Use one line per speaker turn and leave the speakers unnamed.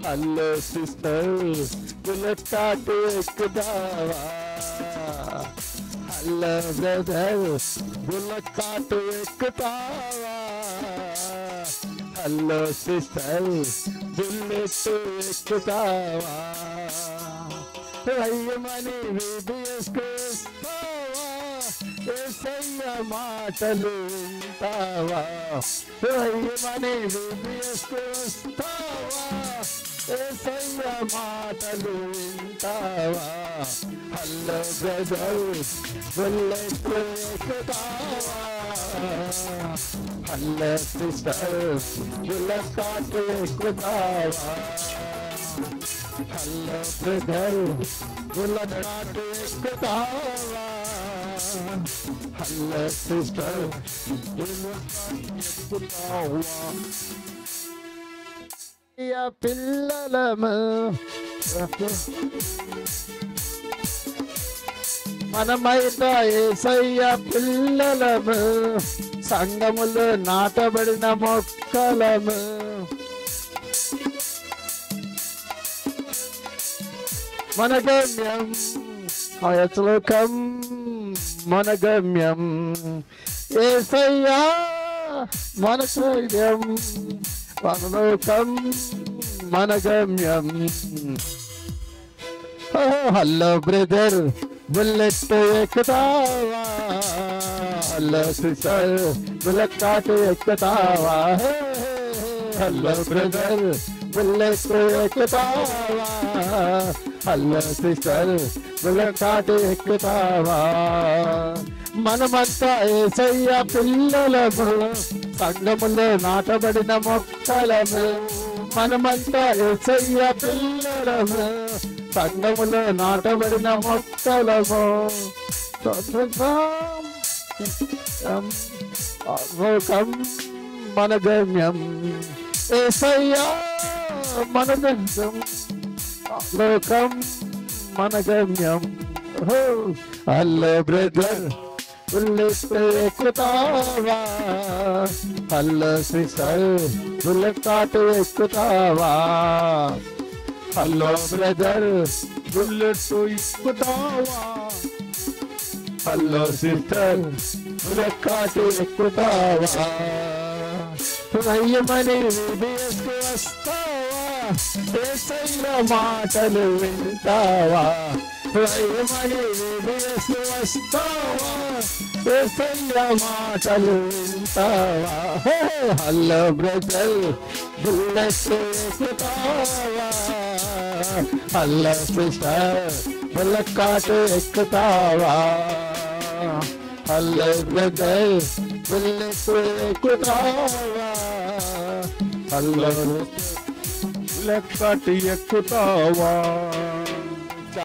Hello sister bullet కాటు ఎక్కుతావా? Hello brother bullet కాటు ఎక్కుతావా? హలో సిస్టర్ బుల్లెట్ ఎక్కుతావా? రయ్యమని వేసుకొస్తావా? ఏసయ్య మాటలు వింటావా? రయ్యమని వేసుకొస్తావా? ఏసయ్య మాటలు వింటావా? హలో బ్రదర్ బుల్లెట్ ఎక్కుతావా? హలో సిస్టర్ బుల్లెట్ కాటు ఎక్కుతావా? హలో బ్రదర్ బుల్లెట్ కాటు ఎక్కుతావా? హలో సిస్టర్ బుల్లెట్ కాటు ఎక్కుతావా? పిల్లలము మనమైతే యేసయ్య పిల్లలము, సంఘములో నాటబడిన మొక్కలము. మన గమ్యం ఆయలోకం, మన గమ్యం యేసయ్య, మన శైర్యం పరలోకం, మన గమ్యం. హలో బ్రదర్ బుల్లెట్ ఎక్కుతావా? హలో సిస్టర్ బుల్లెట్ కాటు ఎక్కుతావా? హలో బ్రదర్ బుల్లెట్ ఎక్కుతావా? హలో సిస్టర్ బుల్లెట్ కాటు ఎక్కుతావా? మనమంతా యేసయ్య పిల్లలము, సంఘములో నాటబడిన మొక్కలము. మనమంతా యేసయ్య పిల్లలము, సంఘములో నాటబడిన మొక్కలము. మన గమ్యం యేసయ్య, మన గమ్యం లోకం, మన గమ్యం. హలో బ్రదర్ బుల్లెట్ ఎక్కుతావా? హలో సిస్టర్ బుల్లెట్ కాటు ఎక్కుతావా? హలో బ్రదర్ బుల్లెట్ ఎక్కుతావా? హలో సిస్టర్ బుల్లెట్ కాటు ఎక్కుతావా? రయ్యమని వేసుకొస్తావా? యేసయ్య మాటలు వింటావా? రయ్యమని వేసుకొస్తావా? యేసయ్య మాటలు వింటావా? హలో బ్రదర్ బుల్లెట్ ఎక్కుతావా? హలో సిస్టర్ బుల్లెట్ కాటు ఎక్కుతావా? హలో బ్రదర్ బుల్లెట్ ఎక్కుతావా? హలో బుల్లెట్ కాటు ఎక్కుతావా?